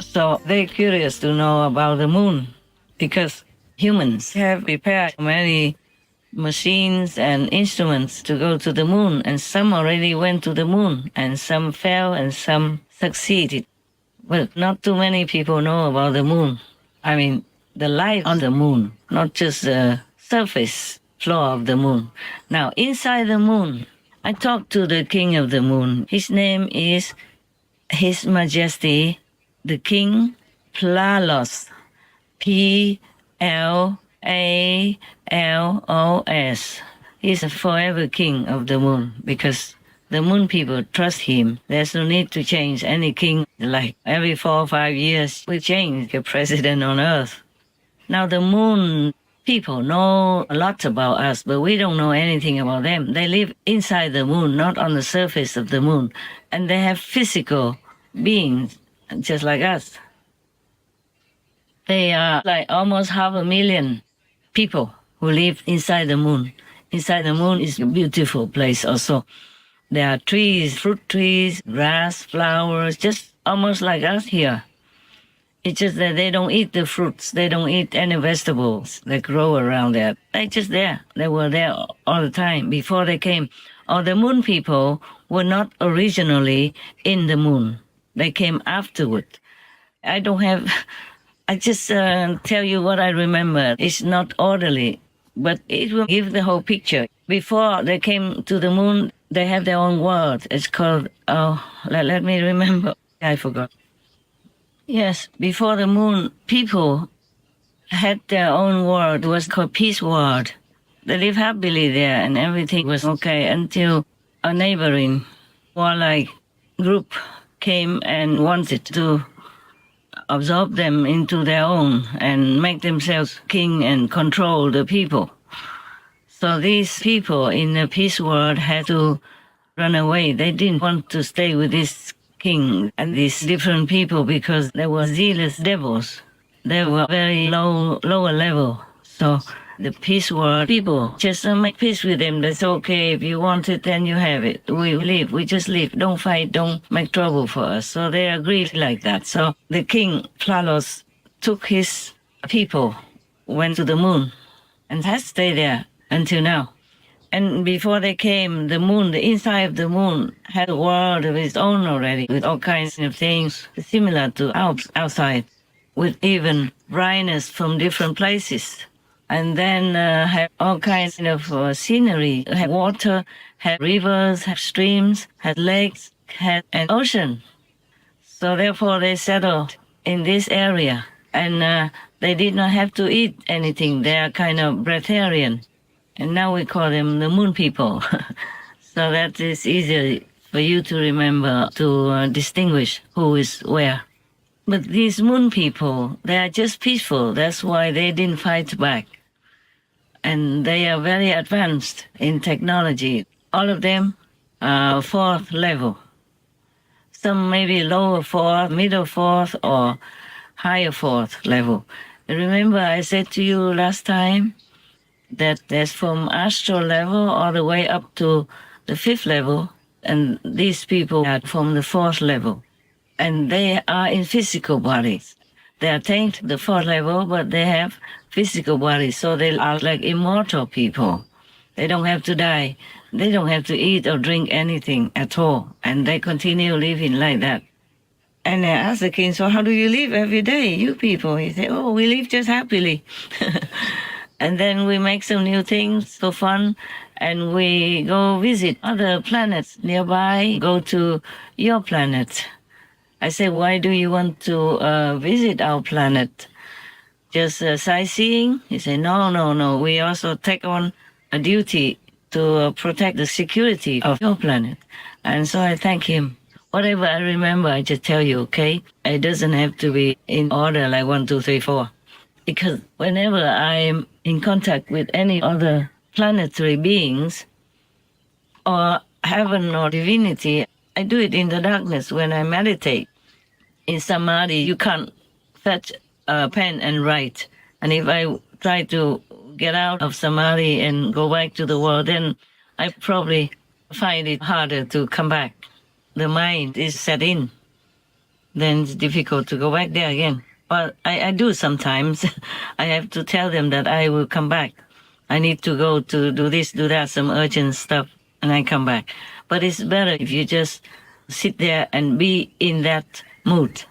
So they're curious to know about the moon because humans have prepared many machines and instruments to go to the moon, and some already went to the moon, and some fell and some succeeded. But not too many people know about the moon. I mean, the life on the moon, not just the surface floor of the moon. Now, inside the moon, I talked to the king of the moon. His name is His Majesty, the King Plalos. Plalos. He's a forever king of the moon because the moon people trust him. There's no need to change any king. Like every 4 or 5 years, we change the president on Earth. Now the moon people know a lot about us, but we don't know anything about them. They live inside the moon, not on the surface of the moon. And they have physical beings, just like us. They are like almost 500,000 people who live inside the moon. Inside the moon is a beautiful place also. There are trees, fruit trees, grass, flowers, just almost like us here. It's just that they don't eat the fruits. They don't eat any vegetables that grow around there. They're just there. They were there all the time before they came. Or the moon people were not originally in the moon. They came afterward. I just tell you what I remember. It's not orderly, but it will give the whole picture. Before they came to the moon, they have their own world. It's called, let me remember. I forgot. Yes, before the moon, people had their own world. It was called Peace World. They lived happily there and everything was okay until a neighboring warlike group came and wanted to absorb them into their own and make themselves king and control the people. So these people in the peace world had to run away. They didn't want to stay with this king and these different people because they were zealous devils. They were very lower level. So the peace world people just make peace with them. That's okay. If you want it, then you have it. We live. We just live. Don't fight. Don't make trouble for us. So they agreed like that. So the king, Plalos, took his people, went to the moon, and has stayed there until now. And before they came, the moon, the inside of the moon, had a world of its own already, with all kinds of things similar to outside, with even brightness from different places. And then have all kinds of scenery, have water, have rivers, have streams, have lakes, have an ocean. So therefore they settled in this area. And they did not have to eat anything. They are kind of breatharian. And now we call them the moon people. So that is easier for you to remember, to distinguish who is where. But these moon people, they are just peaceful. That's why they didn't fight back. And they are very advanced in technology. All of them are 4th level. Some maybe lower 4th, middle 4th, or higher 4th level. Remember I said to you last time that there's from astral level all the way up to the 5th level, and these people are from the 4th level. And they are in physical bodies. They attained the 4th level, but they have physical bodies, so they are like immortal people. They don't have to die. They don't have to eat or drink anything at all, and they continue living like that. And I asked the king, so how do you live every day, you people? He said, oh, we live just happily. And then we make some new things for fun, and we go visit other planets nearby, go to your planet. I said, why do you want to visit our planet? Just sightseeing? He said, no. We also take on a duty to protect the security of your planet. And so I thank him. Whatever I remember, I just tell you, okay? It doesn't have to be in order like 1, 2, 3, 4. Because whenever I'm in contact with any other planetary beings or heaven or divinity, I do it in the darkness when I meditate. In Samadhi, you can't fetch a pen and write. And if I try to get out of Samadhi and go back to the world, then I probably find it harder to come back. The mind is set in. then it's difficult to go back there again. But I do sometimes. I have to tell them that I will come back. I need to go to do this, do that, some urgent stuff, and I come back. But it's better if you just sit there and be in that mood,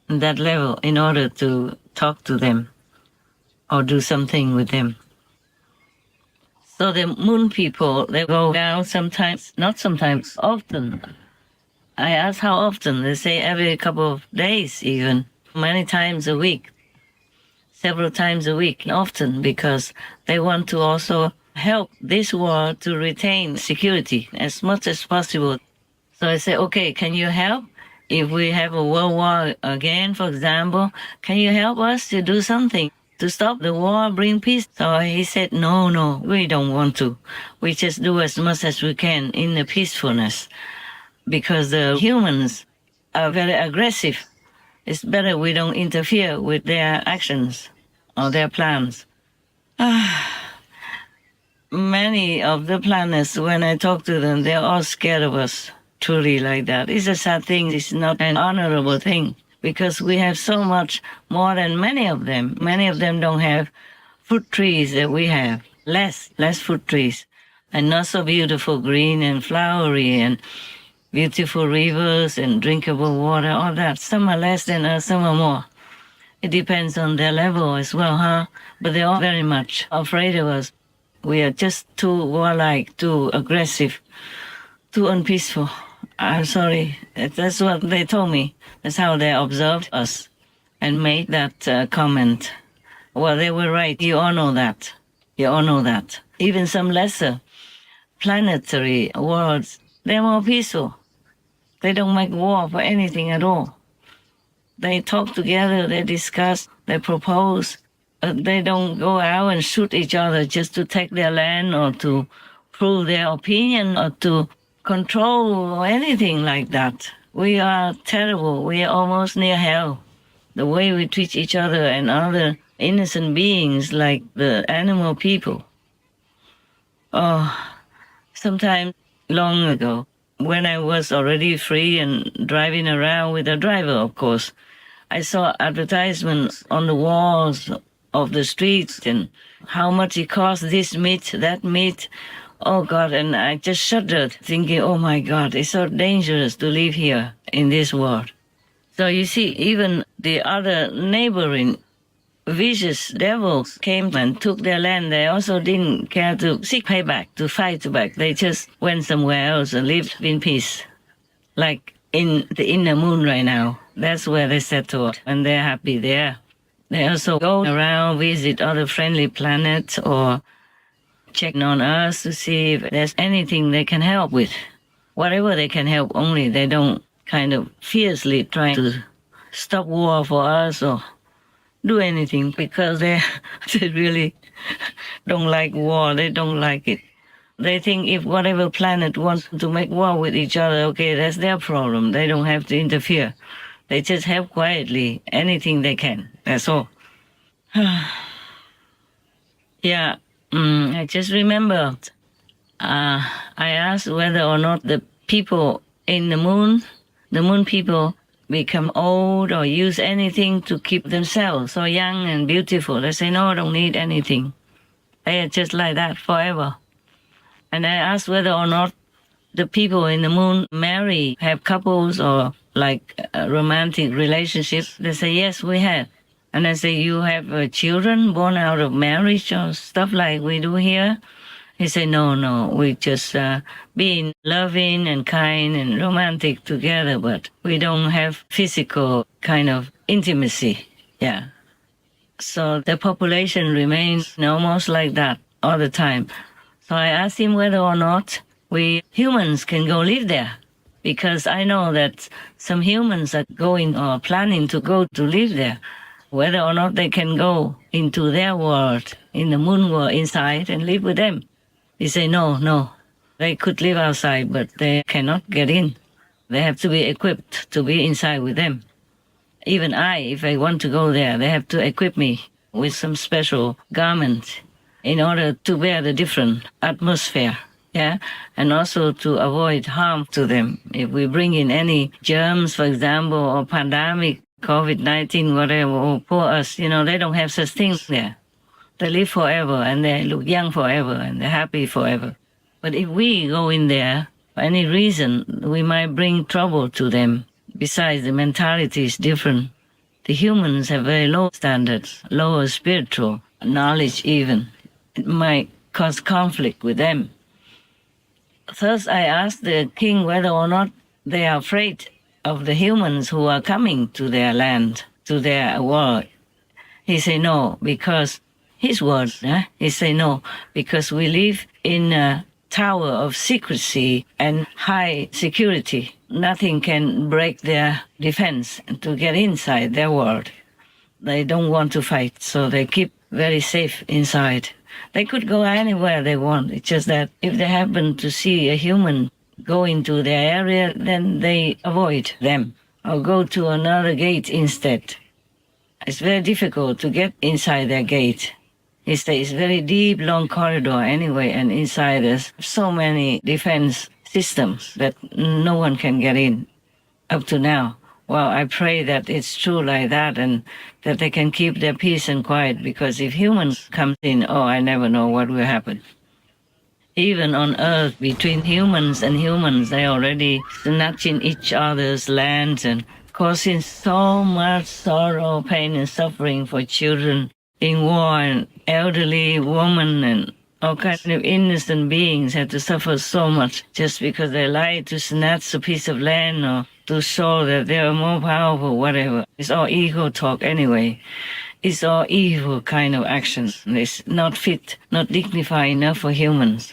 that level, in order to talk to them or do something with them. So the moon people, they go down sometimes, not sometimes, often. I ask how often. They say every couple of days, even many times a week, several times a week, often, because they want to also help this world to retain security as much as possible. So I say, okay, can you help? If we have a world war again, for example, can you help us to do something to stop the war, bring peace? So he said, no, we don't want to. We just do as much as we can in the peacefulness, because the humans are very aggressive. It's better we don't interfere with their actions or their plans. Many of the planets, when I talk to them, they're all scared of us, truly like that. It's a sad thing. It's not an honorable thing, because we have so much more than many of them. Many of them don't have fruit trees that we have, less fruit trees, and not so beautiful, green and flowery and beautiful rivers and drinkable water, all that. Some are less than us, some are more. It depends on their level as well, huh? But they're all very much afraid of us. We are just too warlike, too aggressive, too unpeaceful. I'm sorry. That's what they told me. That's how they observed us and made that comment. Well, they were right. You all know that. You all know that. Even some lesser planetary worlds, they're more peaceful. They don't make war for anything at all. They talk together, they discuss, they propose. They don't go out and shoot each other just to take their land or to prove their opinion or to control or anything like that. We are terrible. We are almost near hell. The way we treat each other and other innocent beings like the animal people. Oh, sometime long ago, when I was already free and driving around with a driver, of course, I saw advertisements on the walls of the streets and how much it costs, this meat, that meat. Oh God, and I just shuddered, thinking, oh my God, it's so dangerous to live here in this world. So you see, even the other neighboring vicious devils came and took their land. They also didn't care to seek payback, to fight back. They just went somewhere else and lived in peace. Like in the inner moon right now. That's where they settled, and they're happy there. They also go around, visit other friendly planets or check on us to see if there's anything they can help with. Whatever they can help, only they don't kind of fiercely try to stop war for us or do anything, because they really don't like war. They don't like it. They think if whatever planet wants to make war with each other, okay, that's their problem. They don't have to interfere. They just help quietly, anything they can. That's all. Yeah, I just remembered. I asked whether or not the people in the moon people, become old or use anything to keep themselves so young and beautiful. They say, no, I don't need anything. They are just like that forever. And I asked whether or not the people in the moon marry, have couples or like romantic relationships. They say, yes, we have. And I say, you have children born out of marriage or stuff like we do here? He said, no, we just being loving and kind and romantic together, but we don't have physical kind of intimacy. Yeah. So the population remains almost like that all the time. So I asked him whether or not we humans can go live there, because I know that some humans are going or planning to go to live there, whether or not they can go into their world, in the moon world, inside and live with them. He said, no, they could live outside, but they cannot get in. They have to be equipped to be inside with them. Even if I want to go there, they have to equip me with some special garment in order to bear the different atmosphere. yeah, and also to avoid harm to them. If we bring in any germs, for example, or pandemic, COVID-19, whatever, or poor us, they don't have such things there. They live forever and they look young forever and they're happy forever. But if we go in there, for any reason, we might bring trouble to them. Besides, the mentality is different. The humans have very low standards, lower spiritual knowledge even. It might cause conflict with them. First, I asked the king whether or not they are afraid of the humans who are coming to their land, to their world. He said no, because his words, he said no, because we live in a tower of secrecy and high security. Nothing can break their defense to get inside their world. They don't want to fight, so they keep very safe inside. They could go anywhere they want. It's just that if they happen to see a human go into their area, then they avoid them or go to another gate instead. It's very difficult to get inside their gate. It's very deep, long corridor anyway, and inside there's so many defense systems that no one can get in up to now. Well, I pray that it's true like that and that they can keep their peace and quiet, because if humans come in, I never know what will happen. Even on Earth, between humans and humans, they already snatching each other's lands and causing so much sorrow, pain, and suffering for children in war, and elderly women and all kinds of innocent beings have to suffer so much just because they like to snatch a piece of land or to show that they are more powerful, whatever. It's all ego talk anyway. It's all evil kind of actions. It's not fit, not dignified enough for humans.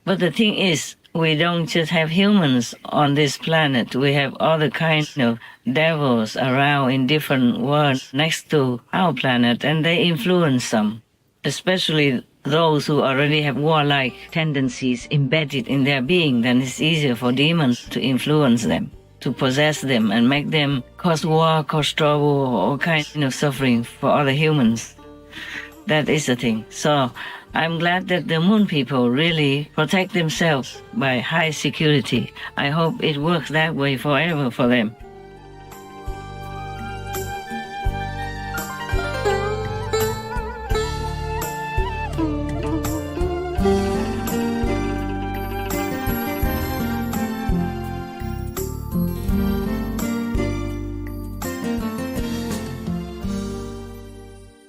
But the thing is, we don't just have humans on this planet. We have other kinds of devils around in different worlds next to our planet, and they influence some, especially those who already have warlike tendencies embedded in their being. Then it's easier for demons to influence them, to possess them and make them cause war, cause trouble, all kinds of suffering for other humans. That is the thing. So I'm glad that the moon people really protect themselves by high security. I hope it works that way forever for them.